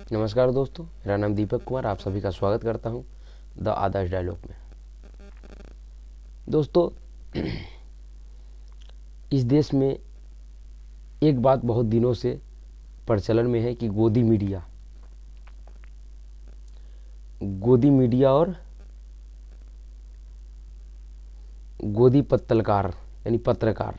नमस्कार दोस्तों, मेरा नाम दीपक कुमार, आप सभी का स्वागत करता हूं द आदर्श डायलॉग में। दोस्तों, इस देश में एक बात बहुत दिनों से प्रचलन में है कि गोदी मीडिया और गोदी पत्तलकार यानी पत्रकार।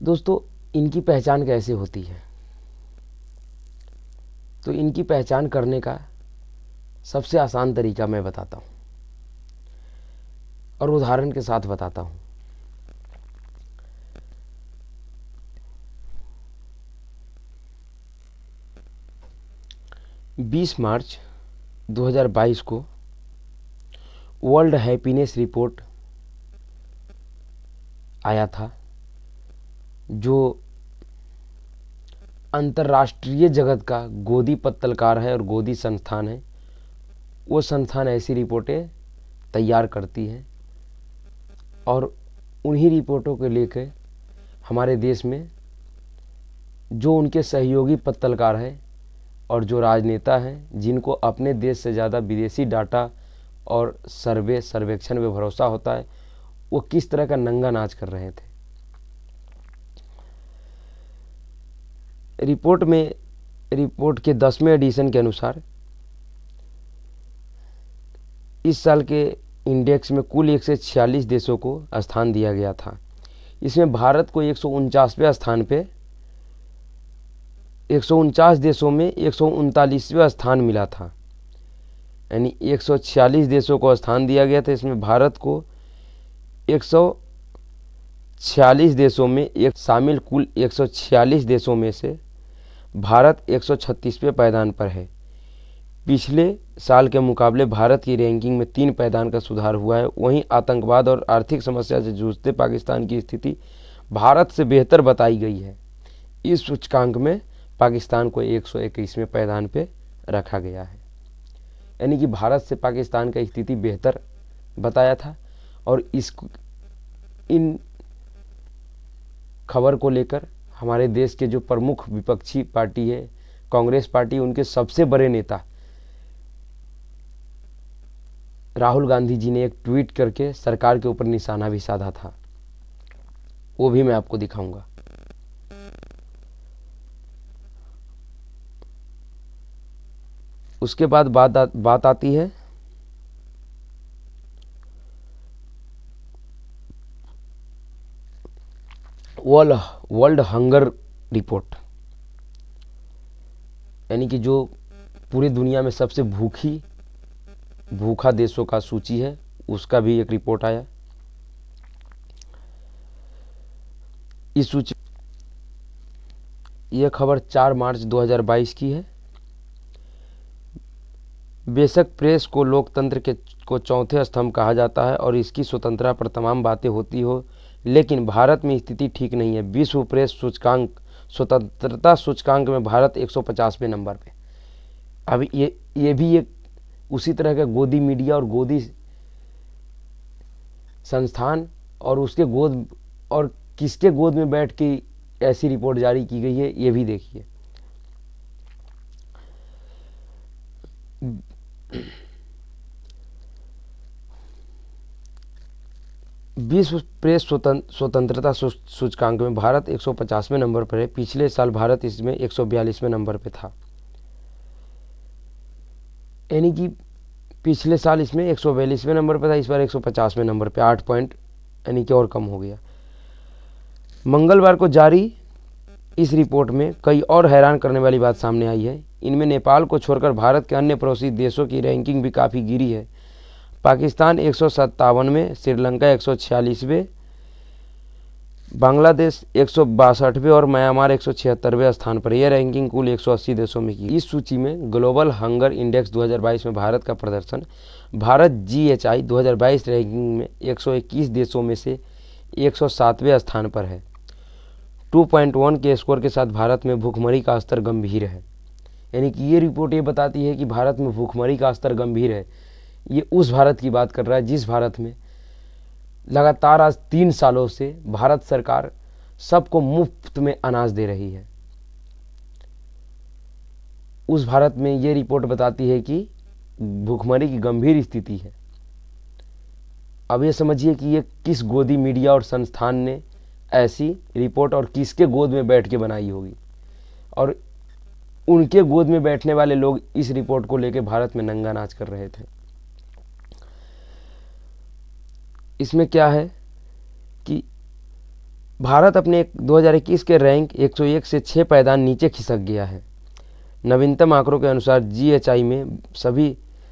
दोस्तों, इनकी पहचान कैसे होती है? तो इनकी पहचान करने का सबसे आसान तरीका मैं बताता हूँ और उदाहरण के साथ बताता हूँ। बीस मार्च 2022 को वर्ल्ड हैप्पीनेस रिपोर्ट आया था, जो अंतर्राष्ट्रीय जगत का गोदी पत्तलकार है और गोदी संस्थान है। वो संस्थान ऐसी रिपोर्टें तैयार करती है और उन्हीं रिपोर्टों को लेकर हमारे देश में जो उनके सहयोगी पत्तलकार हैं और जो राजनेता हैं, जिनको अपने देश से ज़्यादा विदेशी डाटा और सर्वेक्षण में भरोसा होता है, वो किस तरह का नंगा नाच कर रहे थे। रिपोर्ट के 10वें एडिशन के अनुसार इस साल के इंडेक्स में कुल 146 देशों को स्थान दिया गया था। इसमें भारत को 149वें स्थान पे 149 देशों में 139वां स्थान मिला था। यानी 146 देशों को स्थान दिया गया था, इसमें भारत को 146 देशों में शामिल कुल 146 देशों में से भारत 136वें पायदान पर है। पिछले साल के मुकाबले भारत की रैंकिंग में 3 पायदान का सुधार हुआ है। वहीं आतंकवाद और आर्थिक समस्या से जूझते पाकिस्तान की स्थिति भारत से बेहतर बताई गई है। इस सूचकांक में पाकिस्तान को 121वें पायदान पे रखा गया है। यानी कि भारत से पाकिस्तान का स्थिति बेहतर बताया था। और इन खबर को लेकर हमारे देश के जो प्रमुख विपक्षी पार्टी है कांग्रेस पार्टी, उनके सबसे बड़े नेता राहुल गांधी जी ने एक ट्वीट करके सरकार के ऊपर निशाना भी साधा था। वो भी मैं आपको दिखाऊंगा। उसके बाद बात आती है वर्ल्ड हंगर रिपोर्ट, यानी कि जो पूरी दुनिया में सबसे भूखा देशों का सूची है, उसका भी एक रिपोर्ट आया। इस सूची यह खबर 4 मार्च 2022 की है। बेशक प्रेस को लोकतंत्र को चौथे स्तंभ कहा जाता है और इसकी स्वतंत्रता पर तमाम बातें होती हो, लेकिन भारत में स्थिति ठीक नहीं है। विश्व प्रेस स्वतंत्रता सूचकांक में भारत 150वें नंबर पे। अब ये भी एक उसी तरह का गोदी मीडिया और गोदी संस्थान और उसके गोद और किसके गोद में बैठ के ऐसी रिपोर्ट जारी की गई है, ये भी देखिए। विश्व प्रेस स्वतंत्रता सूचकांक में भारत 150वें नंबर पर है। पिछले साल भारत इसमें 142वें नंबर पे था। यानी कि पिछले साल इसमें 142वें नंबर पर था, इस बार 150वें नंबर पे 8 पॉइंट यानी कि और कम हो गया। मंगलवार को जारी इस रिपोर्ट में कई और हैरान करने वाली बात सामने आई है। इनमें नेपाल को छोड़कर भारत के अन्य पड़ोसी देशों की रैंकिंग भी काफ़ी गिरी है। पाकिस्तान 157वें, श्रीलंका 146वें, बांग्लादेश 162वें और म्यांमार 176वें स्थान पर। यह रैंकिंग कुल 180 देशों में की। इस सूची में ग्लोबल हंगर इंडेक्स 2022 में भारत का प्रदर्शन, भारत GHI 2022 रैंकिंग में 121 देशों में से 107वें स्थान पर है। 2.1 के स्कोर के साथ भारत में भूखमरी का स्तर गंभीर है। यानी कि ये रिपोर्ट ये बताती है कि भारत में भूखमरी का स्तर गंभीर है। ये उस भारत की बात कर रहा है जिस भारत में लगातार आज 3 सालों से भारत सरकार सबको मुफ्त में अनाज दे रही है। उस भारत में ये रिपोर्ट बताती है कि भूखमरी की गंभीर स्थिति है। अब ये समझिए कि ये किस गोदी मीडिया और संस्थान ने ऐसी रिपोर्ट और किसके गोद में बैठ के बनाई होगी, और उनके गोद में बैठने वाले लोग इस रिपोर्ट को लेकर भारत में नंगा नाच कर रहे थे। इसमें क्या है कि भारत अपने 2021 के रैंक 101 से 6 पायदान नीचे खिसक गया है। नवीनतम आंकड़ों के अनुसार GHI में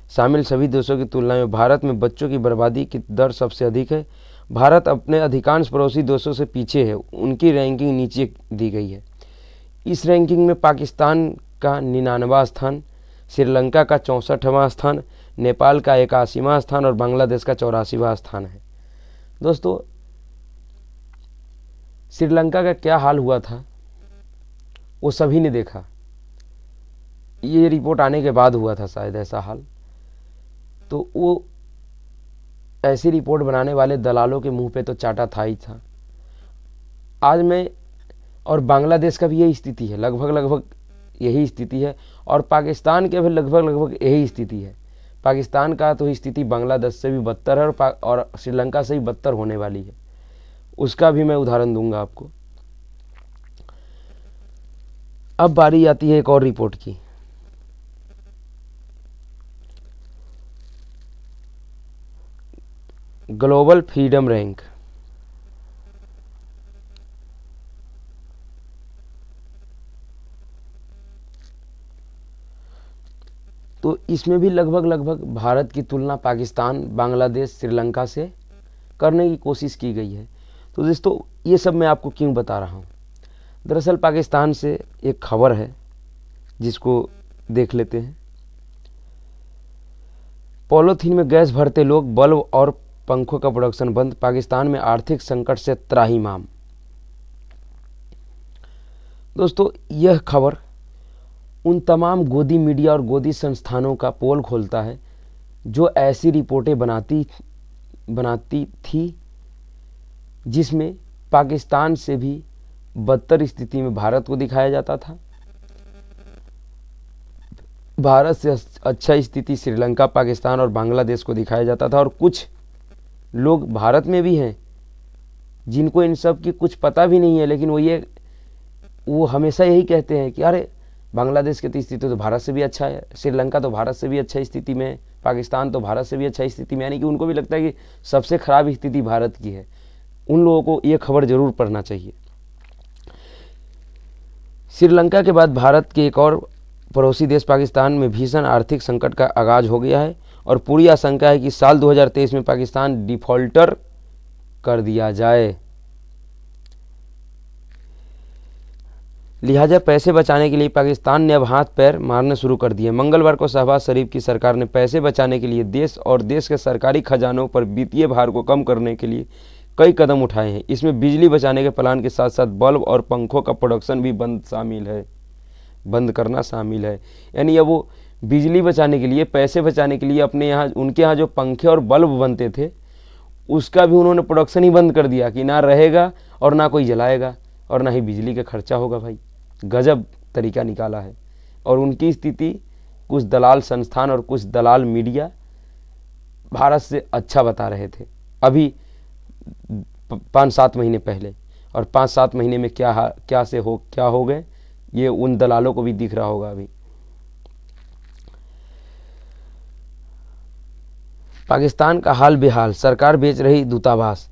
शामिल सभी देशों की तुलना में भारत में बच्चों की बर्बादी की दर सबसे अधिक है। भारत अपने अधिकांश पड़ोसी देशों से पीछे है, उनकी रैंकिंग नीचे दी गई है। इस रैंकिंग में पाकिस्तान का 99वां स्थान, श्रीलंका का 64वां स्थान, नेपाल का 81वां स्थान और बांग्लादेश का 84वां स्थान है। दोस्तों, श्रीलंका का क्या हाल हुआ था वो सभी ने देखा। ये रिपोर्ट आने के बाद हुआ था शायद ऐसा हाल। तो वो ऐसी रिपोर्ट बनाने वाले दलालों के मुंह पे तो चाटा था ही था। आज मैं और बांग्लादेश का भी यही स्थिति है, लगभग यही स्थिति है, और पाकिस्तान के भी लगभग यही स्थिति है। पाकिस्तान का तो स्थिति बांग्लादेश से भी बदतर है और श्रीलंका से भी बदतर होने वाली है। उसका भी मैं उदाहरण दूंगा आपको। अब बारी आती है एक और रिपोर्ट की। Global freedom rank. तो इसमें भी लगभग भारत की तुलना पाकिस्तान, बांग्लादेश, श्रीलंका से करने की कोशिश की गई है। तो दोस्तों, ये सब मैं आपको क्यों बता रहा हूँ? दरअसल पाकिस्तान से एक खबर है जिसको देख लेते हैं। पॉलीथीन में गैस भरते लोग, बल्ब और पंखों का प्रोडक्शन बंद, पाकिस्तान में आर्थिक संकट से त्राहिमाम। दोस्तों, यह खबर उन तमाम गोदी मीडिया और गोदी संस्थानों का पोल खोलता है जो ऐसी रिपोर्टें बनाती थी जिसमें पाकिस्तान से भी बदतर स्थिति में भारत को दिखाया जाता था। भारत से अच्छा स्थिति श्रीलंका, पाकिस्तान और बांग्लादेश को दिखाया जाता था। और कुछ लोग भारत में भी हैं जिनको इन सब की कुछ पता भी नहीं है, लेकिन वो हमेशा यही कहते हैं कि अरे बांग्लादेश की स्थिति तो भारत से भी अच्छा है, श्रीलंका तो भारत से भी अच्छा स्थिति में है, पाकिस्तान तो भारत से भी अच्छा स्थिति में, यानी कि उनको भी लगता है कि सबसे खराब स्थिति भारत की है। उन लोगों को ये खबर जरूर पढ़ना चाहिए। श्रीलंका के बाद भारत के एक और पड़ोसी देश पाकिस्तान में भीषण आर्थिक संकट का आगाज हो गया है और पूरी आशंका है कि साल 2023 में पाकिस्तान डिफॉल्टर कर दिया जाए। लिहाजा पैसे बचाने के लिए पाकिस्तान ने अब हाथ पैर मारने शुरू कर दिए। मंगलवार को शहबाज शरीफ की सरकार ने पैसे बचाने के लिए देश और देश के सरकारी खजानों पर वित्तीय भार को कम करने के लिए कई कदम उठाए हैं। इसमें बिजली बचाने के प्लान के साथ साथ बल्ब और पंखों का प्रोडक्शन भी बंद करना शामिल है। यानी अब वो बिजली बचाने के लिए, पैसे बचाने के लिए अपने यहाँ, उनके यहाँ जो पंखे और बल्ब बनते थे उसका भी उन्होंने प्रोडक्शन ही बंद कर दिया कि ना रहेगा और ना कोई जलाएगा और ना ही बिजली का खर्चा होगा। भाई गजब तरीका निकाला है। और उनकी स्थिति कुछ दलाल संस्थान और कुछ दलाल मीडिया भारत से अच्छा बता रहे थे अभी 5-7 महीने पहले, और 5-7 महीने में क्या हो गए ये उन दलालों को भी दिख रहा होगा। अभी पाकिस्तान का हाल बेहाल, सरकार बेच रही दूतावास।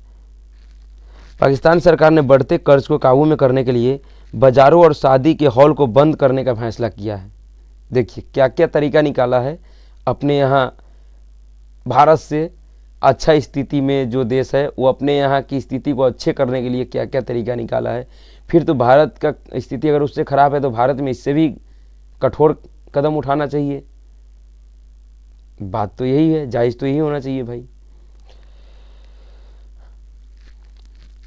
पाकिस्तान सरकार ने बढ़ते कर्ज को काबू में करने के लिए बाजारों और शादी के हॉल को बंद करने का फैसला किया है। देखिए क्या क्या तरीका निकाला है। अपने यहाँ भारत से अच्छा स्थिति में जो देश है वो अपने यहाँ की स्थिति को अच्छे करने के लिए क्या क्या तरीका निकाला है। फिर तो भारत का स्थिति अगर उससे ख़राब है तो भारत में इससे भी कठोर कदम उठाना चाहिए। बात तो यही है, जायज़ तो यही होना चाहिए भाई।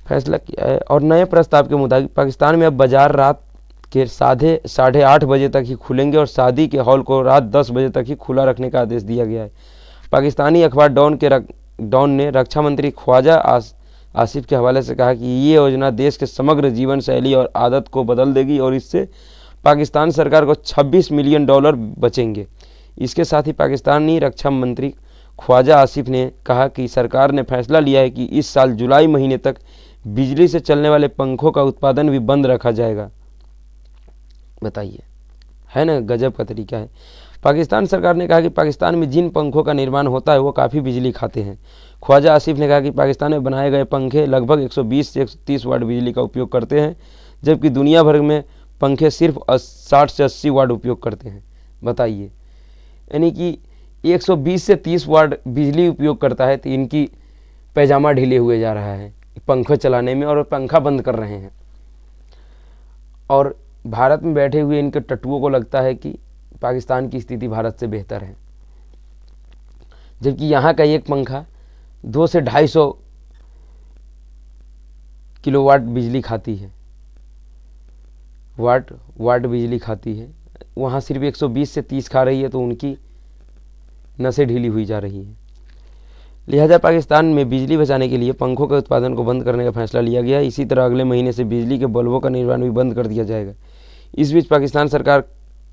फैसला किया है। और नए प्रस्ताव के मुताबिक पाकिस्तान में अब बाजार रात के 8:30 बजे तक ही खुलेंगे और शादी के हॉल को रात 10 बजे तक ही खुला रखने का आदेश दिया गया है। पाकिस्तानी अखबार डॉन ने रक्षा मंत्री ख्वाजा आसिफ के हवाले से कहा कि ये योजना देश के समग्र जीवन शैली और आदत को बदल देगी और इससे पाकिस्तान सरकार को $26 मिलियन बचेंगे। इसके साथ ही पाकिस्तानी रक्षा मंत्री ख्वाजा आसिफ ने कहा कि सरकार ने फैसला लिया है कि इस साल जुलाई महीने तक बिजली से चलने वाले पंखों का उत्पादन भी बंद रखा जाएगा। बताइए, है ना गजब का तरीका है। पाकिस्तान सरकार ने कहा कि पाकिस्तान में जिन पंखों का निर्माण होता है वो काफ़ी बिजली खाते हैं। ख्वाजा आसिफ ने कहा कि पाकिस्तान में बनाए गए पंखे लगभग 120 से 130 वाट बिजली का उपयोग करते हैं, जबकि दुनिया भर में पंखे सिर्फ 60 से 80 वाट उपयोग करते हैं। बताइए, यानी कि 120 से 30 वाट बिजली उपयोग करता है तो इनकी पैजामा ढीले हुए जा रहा है पंखे चलाने में, और पंखा बंद कर रहे हैं। और भारत में बैठे हुए इनके टट्टुओं को लगता है कि पाकिस्तान की स्थिति भारत से बेहतर है, जबकि यहाँ का एक पंखा 200 से 250 किलोवाट बिजली खाती है, वाट बिजली खाती है। वहाँ सिर्फ 120 से 30 खा रही है, तो उनकी नसें ढीली हुई जा रही हैं। लिहाजा पाकिस्तान में बिजली बचाने के लिए पंखों के उत्पादन को बंद करने का फैसला लिया गया है। इसी तरह अगले महीने से बिजली के बल्बों का निर्माण भी बंद कर दिया जाएगा। इस बीच पाकिस्तान सरकार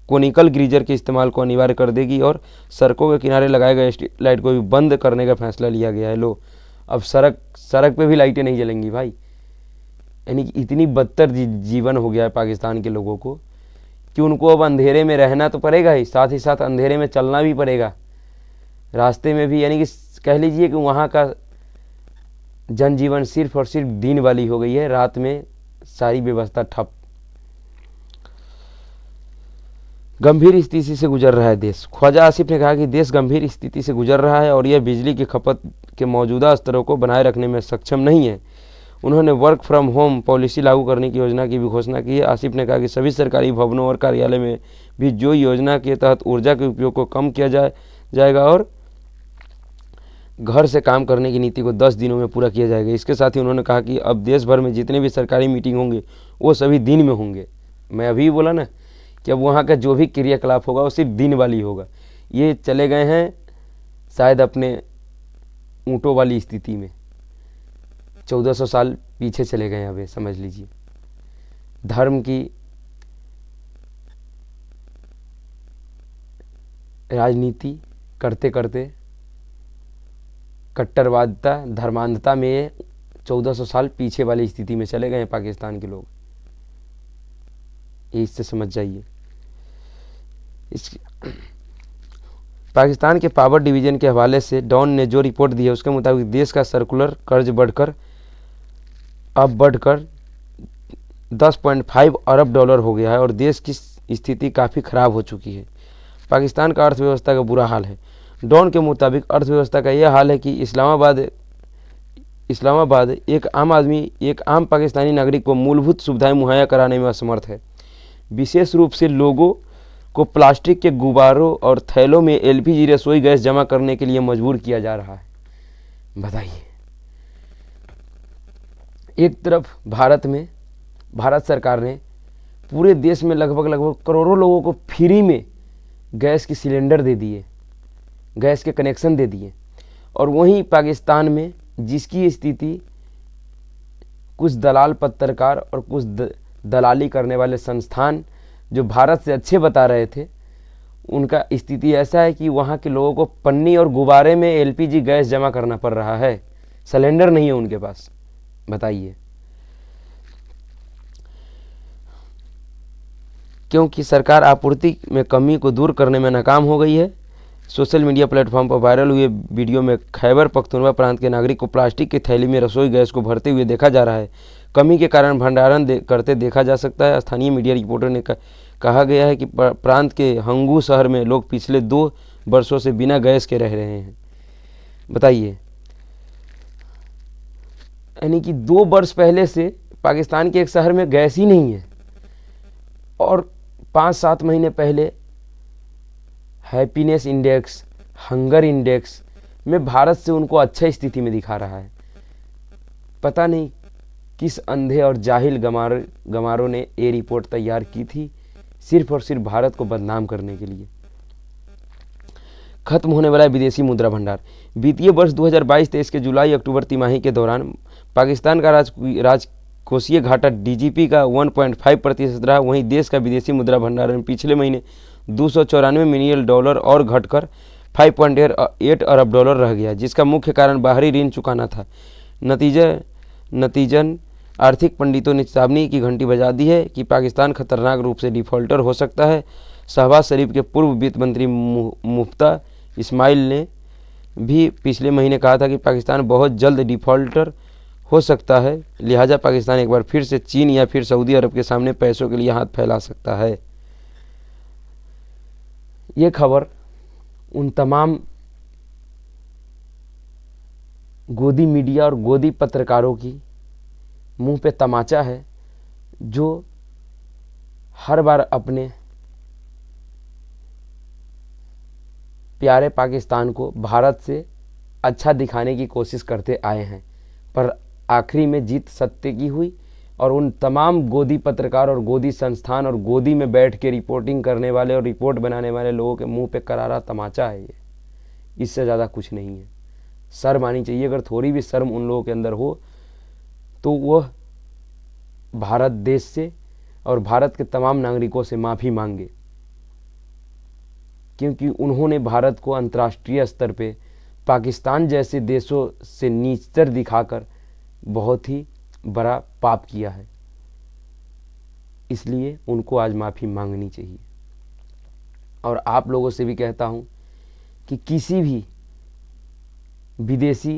कोनिकल ग्रीजर के इस्तेमाल को अनिवार्य कर देगी और सड़कों के किनारे लगाए गए स्ट्रीट लाइट को भी बंद करने का फैसला लिया गया है। लो, अब सड़क पे भी लाइटें नहीं जलेंगी भाई। यानी कि इतनी बदतर जीवन हो गया है पाकिस्तान के लोगों को कि उनको अब अंधेरे में रहना तो पड़ेगा ही साथ अंधेरे में चलना भी पड़ेगा रास्ते में भी। यानी कि कह लीजिए कि वहाँ का जनजीवन सिर्फ और सिर्फ दिन वाली हो गई है, रात में सारी व्यवस्था ठप। गंभीर स्थिति से गुजर रहा है देश। ख्वाजा आसिफ ने कहा कि देश गंभीर स्थिति से गुजर रहा है और यह बिजली की खपत के मौजूदा स्तरों को बनाए रखने में सक्षम नहीं है। उन्होंने वर्क फ्रॉम होम पॉलिसी लागू करने की योजना की भी घोषणा की है। आसिफ ने कहा कि सभी सरकारी भवनों और कार्यालय में भी जो योजना के तहत ऊर्जा के उपयोग को कम किया जाएगा और घर से काम करने की नीति को 10 दिनों में पूरा किया जाएगा। इसके साथ ही उन्होंने कहा कि अब देश भर में जितने भी सरकारी मीटिंग होंगे वो सभी दिन में होंगे। मैं अभी बोला ना कि अब वहाँ का जो भी क्रियाकलाप होगा वो सिर्फ दिन वाली होगा। ये चले गए हैं शायद अपने ऊँटों वाली स्थिति में, 1400 साल पीछे चले गए। अब समझ लीजिए, धर्म की राजनीति करते करते कट्टरवादिता धर्मांधता में 1400 साल पीछे वाली स्थिति में चले गए हैं पाकिस्तान के लोग। ये इससे समझ जाइए। पाकिस्तान के पावर डिवीज़न के हवाले से डॉन ने जो रिपोर्ट दी है उसके मुताबिक देश का सर्कुलर कर्ज बढ़कर 10.5 अरब डॉलर हो गया है और देश की स्थिति काफ़ी ख़राब हो चुकी है। पाकिस्तान का अर्थव्यवस्था का बुरा हाल है। डॉन के मुताबिक अर्थव्यवस्था का यह हाल है कि इस्लामाबाद एक आम पाकिस्तानी नागरिक को मूलभूत सुविधाएं मुहैया कराने में असमर्थ है। विशेष रूप से लोगों को प्लास्टिक के गुब्बारों और थैलों में एलपीजी रसोई गैस जमा करने के लिए मजबूर किया जा रहा है। बताइए, एक तरफ भारत सरकार ने पूरे देश में लगभग करोड़ों लोगों को फ्री में गैस की सिलेंडर दे दिए, गैस के कनेक्शन दे दिए, और वहीं पाकिस्तान में जिसकी स्थिति कुछ दलाल पत्रकार और कुछ दलाली करने वाले संस्थान जो भारत से अच्छे बता रहे थे, उनका स्थिति ऐसा है कि वहाँ के लोगों को पन्नी और गुब्बारे में एलपीजी गैस जमा करना पड़ रहा है। सिलेंडर नहीं है उनके पास। बताइए, क्योंकि सरकार आपूर्ति में कमी को दूर करने में नाकाम हो गई है। सोशल मीडिया प्लेटफॉर्म पर वायरल हुए वीडियो में खैबर पख्तूनख्वा प्रांत के नागरिक को प्लास्टिक की थैली में रसोई गैस को भरते हुए देखा जा रहा है। कमी के कारण भंडारण करते देखा जा सकता है। स्थानीय मीडिया रिपोर्टर ने कहा गया है कि प्रांत के हंगू शहर में लोग पिछले 2 वर्षों से बिना गैस के रह रहे हैं। बताइए, यानी कि 2 वर्ष पहले से पाकिस्तान के एक शहर में गैस ही नहीं है और 5-7 महीने पहले हैप्पीनेस इंडेक्स, हंगर इंडेक्स में भारत से उनको अच्छा स्थिति में दिखा रहा है। पता नहीं किस अंधे और जाहिल गमारों ने ये रिपोर्ट तैयार की थी सिर्फ और सिर्फ भारत को बदनाम करने के लिए। खत्म होने वाला विदेशी मुद्रा भंडार। वित्तीय वर्ष 2022-23 के जुलाई-अक्टूबर तिमाही के दौरान पाकिस्तान का राजकोषीय घाटा डीजीपी का 1.5% रहा। वहीं देश का विदेशी मुद्रा भंडारण पिछले महीने $294 मिलियन और घटकर $5.8 अरब रह गया, जिसका मुख्य कारण बाहरी ऋण चुकाना था। नतीजन आर्थिक पंडितों ने चेतावनी की घंटी बजा दी है कि पाकिस्तान खतरनाक रूप से डिफॉल्टर हो सकता है। शहबाज शरीफ के पूर्व वित्त मंत्री मुफ्ता इस्माइल ने भी पिछले महीने कहा था कि पाकिस्तान बहुत जल्द डिफॉल्टर हो सकता है, लिहाजा पाकिस्तान एक बार फिर से चीन या फिर सऊदी अरब के सामने पैसों के लिए हाथ फैला सकता है। ये खबर उन तमाम गोदी मीडिया और गोदी पत्रकारों की मुंह पे तमाचा है, जो हर बार अपने प्यारे पाकिस्तान को भारत से अच्छा दिखाने की कोशिश करते आए हैं, पर आखिरी में जीत सत्य की हुई। और उन तमाम गोदी पत्रकार और गोदी संस्थान और गोदी में बैठ के रिपोर्टिंग करने वाले और रिपोर्ट बनाने वाले लोगों के मुंह पे करारा तमाचा है ये, इससे ज़्यादा कुछ नहीं है। शर्म आनी चाहिए। अगर थोड़ी भी शर्म उन लोगों के अंदर हो तो वह भारत देश से और भारत के तमाम नागरिकों से माफ़ी मांगे, क्योंकि उन्होंने भारत को अंतर्राष्ट्रीय स्तर पे पाकिस्तान जैसे देशों से नीचतर दिखाकर बहुत ही बड़ा पाप किया है। इसलिए उनको आज माफ़ी मांगनी चाहिए। और आप लोगों से भी कहता हूँ कि किसी भी विदेशी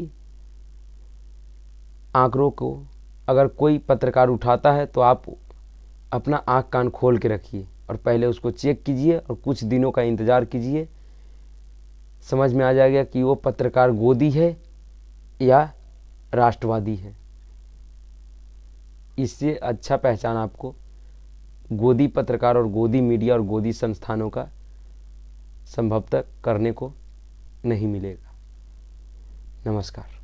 आंकड़ों को अगर कोई पत्रकार उठाता है तो आप अपना आँख कान खोल के रखिए और पहले उसको चेक कीजिए और कुछ दिनों का इंतज़ार कीजिए। समझ में आ जाएगा कि वो पत्रकार गोदी है या राष्ट्रवादी है। इससे अच्छा पहचान आपको गोदी पत्रकार और गोदी मीडिया और गोदी संस्थानों का संभवतः करने को नहीं मिलेगा। नमस्कार।